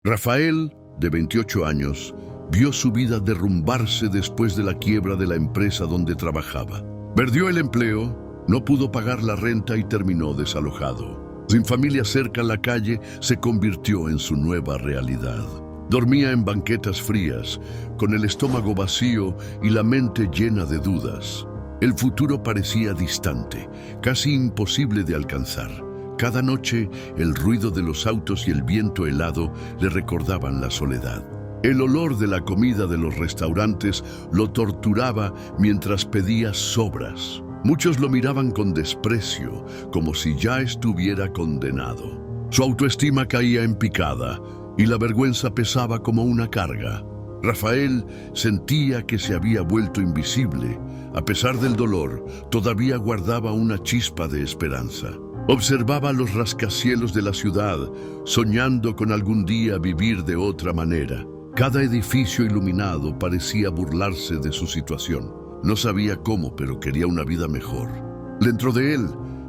Rafael, de 28 años, vio su vida derrumbarse después de la quiebra de la empresa donde trabajaba. Perdió el empleo, no pudo pagar la renta y terminó desalojado. Sin familia cerca, la calle se convirtió en su nueva realidad. Dormía en banquetas frías, con el estómago vacío y la mente llena de dudas. El futuro parecía distante, casi imposible de alcanzar. Cada noche, el ruido de los autos y el viento helado le recordaban la soledad. El olor de la comida de los restaurantes lo torturaba mientras pedía sobras. Muchos lo miraban con desprecio, como si ya estuviera condenado. Su autoestima caía en picada y la vergüenza pesaba como una carga. Rafael sentía que se había vuelto invisible. A pesar del dolor, todavía guardaba una chispa de esperanza. Observaba los rascacielos de la ciudad, soñando con algún día vivir de otra manera. Cada edificio iluminado parecía burlarse de su situación. No sabía cómo, pero quería una vida mejor. Dentro de él,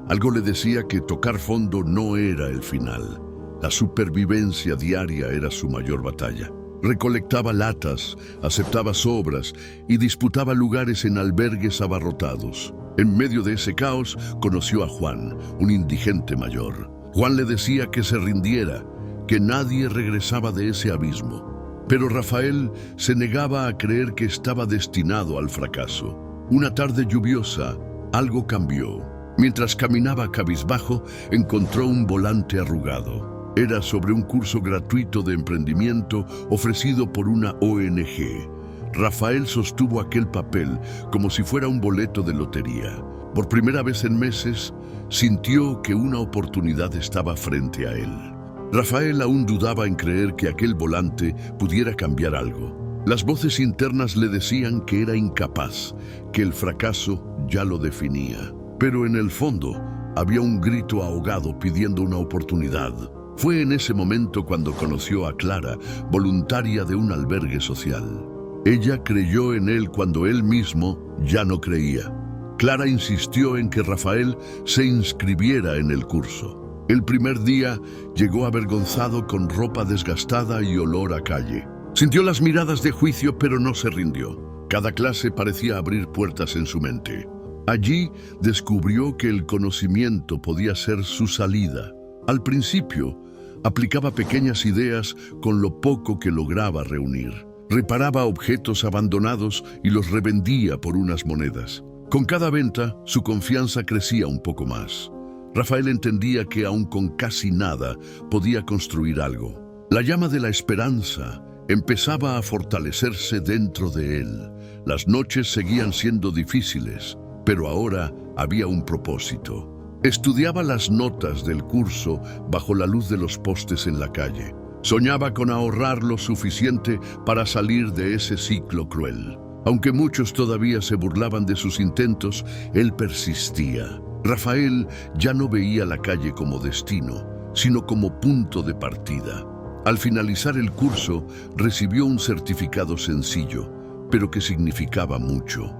algo le decía que tocar fondo no era el final. La supervivencia diaria era su mayor batalla. Recolectaba latas, aceptaba sobras y disputaba lugares en albergues abarrotados. En medio de ese caos, conoció a Juan, un indigente mayor. Juan le decía que se rindiera, que nadie regresaba de ese abismo. Pero Rafael se negaba a creer que estaba destinado al fracaso. Una tarde lluviosa, algo cambió. Mientras caminaba cabizbajo, encontró un volante arrugado. Era sobre un curso gratuito de emprendimiento ofrecido por una ONG. Rafael sostuvo aquel papel como si fuera un boleto de lotería. Por primera vez en meses, sintió que una oportunidad estaba frente a él. Rafael aún dudaba en creer que aquel volante pudiera cambiar algo. Las voces internas le decían que era incapaz, que el fracaso ya lo definía. Pero en el fondo, había un grito ahogado pidiendo una oportunidad. Fue en ese momento cuando conoció a Clara, voluntaria de un albergue social. Ella creyó en él cuando él mismo ya no creía. Clara insistió en que Rafael se inscribiera en el curso. El primer día llegó avergonzado con ropa desgastada y olor a calle. Sintió las miradas de juicio, pero no se rindió. Cada clase parecía abrir puertas en su mente. Allí descubrió que el conocimiento podía ser su salida. Al principio, aplicaba pequeñas ideas con lo poco que lograba reunir. Reparaba objetos abandonados y los revendía por unas monedas. Con cada venta, su confianza crecía un poco más. Rafael entendía que aun con casi nada, podía construir algo. La llama de la esperanza empezaba a fortalecerse dentro de él. Las noches seguían siendo difíciles, pero ahora había un propósito. Estudiaba las notas del curso bajo la luz de los postes en la calle. Soñaba con ahorrar lo suficiente para salir de ese ciclo cruel. Aunque muchos todavía se burlaban de sus intentos, él persistía. Rafael ya no veía la calle como destino, sino como punto de partida. Al finalizar el curso, recibió un certificado sencillo, pero que significaba mucho.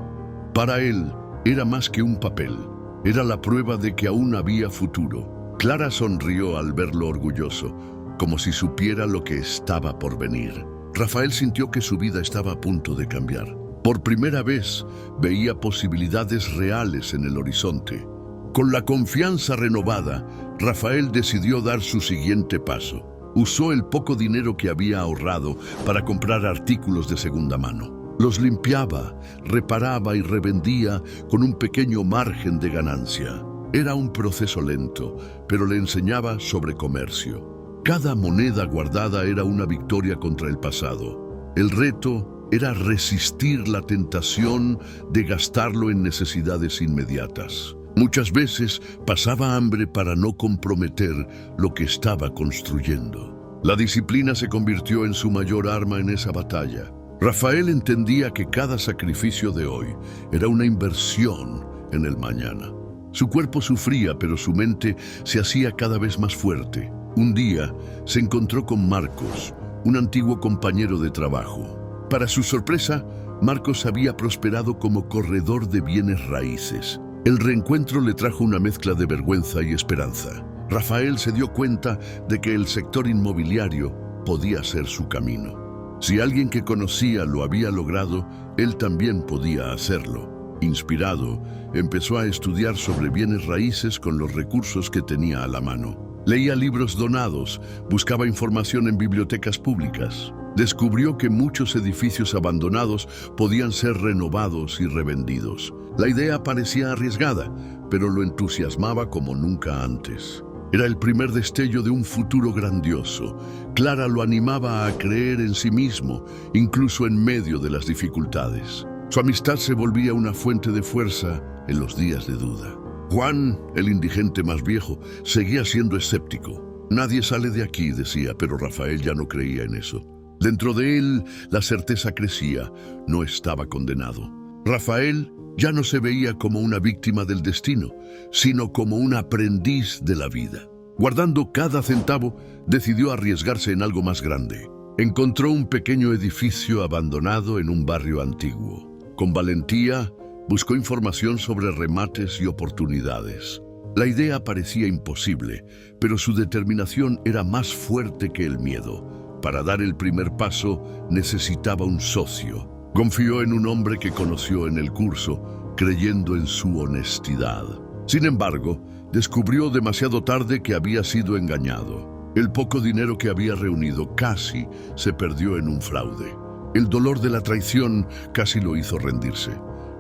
Para él, era más que un papel. Era la prueba de que aún había futuro. Clara sonrió al verlo orgulloso, como si supiera lo que estaba por venir. Rafael sintió que su vida estaba a punto de cambiar. Por primera vez, veía posibilidades reales en el horizonte. Con la confianza renovada, Rafael decidió dar su siguiente paso. Usó el poco dinero que había ahorrado para comprar artículos de segunda mano. Los limpiaba, reparaba y revendía con un pequeño margen de ganancia. Era un proceso lento, pero le enseñaba sobre comercio. Cada moneda guardada era una victoria contra el pasado. El reto era resistir la tentación de gastarlo en necesidades inmediatas. Muchas veces pasaba hambre para no comprometer lo que estaba construyendo. La disciplina se convirtió en su mayor arma en esa batalla. Rafael entendía que cada sacrificio de hoy era una inversión en el mañana. Su cuerpo sufría, pero su mente se hacía cada vez más fuerte. Un día se encontró con Marcos, un antiguo compañero de trabajo. Para su sorpresa, Marcos había prosperado como corredor de bienes raíces. El reencuentro le trajo una mezcla de vergüenza y esperanza. Rafael se dio cuenta de que el sector inmobiliario podía ser su camino. Si alguien que conocía lo había logrado, él también podía hacerlo. Inspirado, empezó a estudiar sobre bienes raíces con los recursos que tenía a la mano. Leía libros donados, buscaba información en bibliotecas públicas. Descubrió que muchos edificios abandonados podían ser renovados y revendidos. La idea parecía arriesgada, pero lo entusiasmaba como nunca antes. Era el primer destello de un futuro grandioso. Clara lo animaba a creer en sí mismo, incluso en medio de las dificultades. Su amistad se volvía una fuente de fuerza en los días de duda. Juan, el indigente más viejo, seguía siendo escéptico. Nadie sale de aquí, decía, pero Rafael ya no creía en eso. Dentro de él, la certeza crecía, no estaba condenado. Rafael ya no se veía como una víctima del destino, sino como un aprendiz de la vida. Guardando cada centavo, decidió arriesgarse en algo más grande. Encontró un pequeño edificio abandonado en un barrio antiguo. Con valentía, buscó información sobre remates y oportunidades. La idea parecía imposible, pero su determinación era más fuerte que el miedo. Para dar el primer paso, necesitaba un socio. Confió en un hombre que conoció en el curso, creyendo en su honestidad. Sin embargo, descubrió demasiado tarde que había sido engañado. El poco dinero que había reunido casi se perdió en un fraude. El dolor de la traición casi lo hizo rendirse.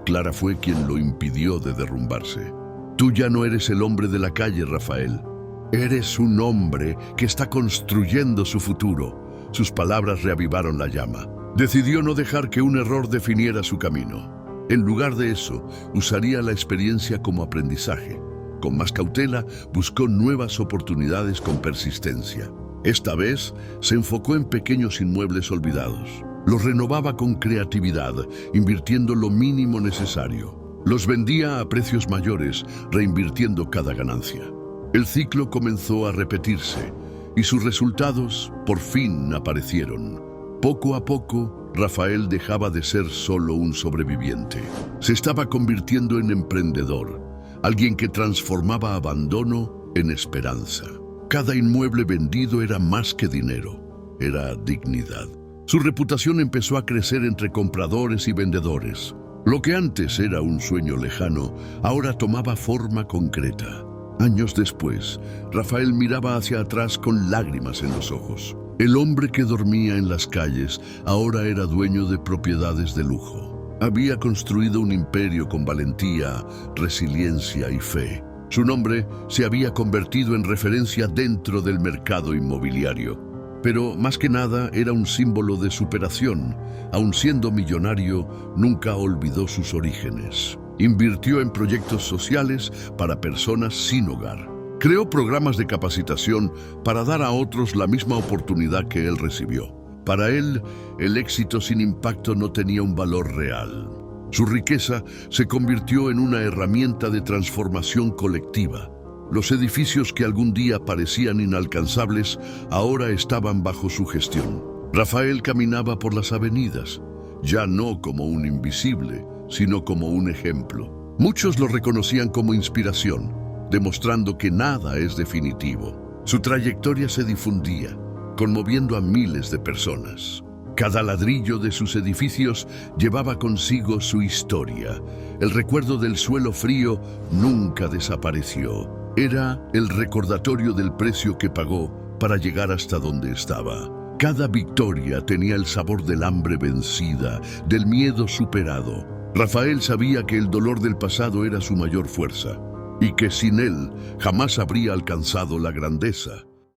Clara fue quien lo impidió de derrumbarse. Tú ya no eres el hombre de la calle, Rafael. Eres un hombre que está construyendo su futuro. Sus palabras reavivaron la llama. Decidió no dejar que un error definiera su camino. En lugar de eso, usaría la experiencia como aprendizaje. Con más cautela, buscó nuevas oportunidades con persistencia. Esta vez, se enfocó en pequeños inmuebles olvidados. Los renovaba con creatividad, invirtiendo lo mínimo necesario. Los vendía a precios mayores, reinvirtiendo cada ganancia. El ciclo comenzó a repetirse, y sus resultados por fin aparecieron. Poco a poco, Rafael dejaba de ser solo un sobreviviente. Se estaba convirtiendo en emprendedor, alguien que transformaba abandono en esperanza. Cada inmueble vendido era más que dinero, era dignidad. Su reputación empezó a crecer entre compradores y vendedores. Lo que antes era un sueño lejano, ahora tomaba forma concreta. Años después, Rafael miraba hacia atrás con lágrimas en los ojos. El hombre que dormía en las calles ahora era dueño de propiedades de lujo. Había construido un imperio con valentía, resiliencia y fe. Su nombre se había convertido en referencia dentro del mercado inmobiliario. Pero más que nada era un símbolo de superación. Aun siendo millonario, nunca olvidó sus orígenes. Invirtió en proyectos sociales para personas sin hogar. Creó programas de capacitación para dar a otros la misma oportunidad que él recibió. Para él, el éxito sin impacto no tenía un valor real. Su riqueza se convirtió en una herramienta de transformación colectiva. Los edificios que algún día parecían inalcanzables ahora estaban bajo su gestión. Rafael caminaba por las avenidas, ya no como un invisible, sino como un ejemplo. Muchos lo reconocían como inspiración, demostrando que nada es definitivo. Su trayectoria se difundía, conmoviendo a miles de personas. Cada ladrillo de sus edificios llevaba consigo su historia. El recuerdo del suelo frío nunca desapareció. Era el recordatorio del precio que pagó para llegar hasta donde estaba. Cada victoria tenía el sabor del hambre vencida, del miedo superado. Rafael sabía que el dolor del pasado era su mayor fuerza y que sin él jamás habría alcanzado la grandeza.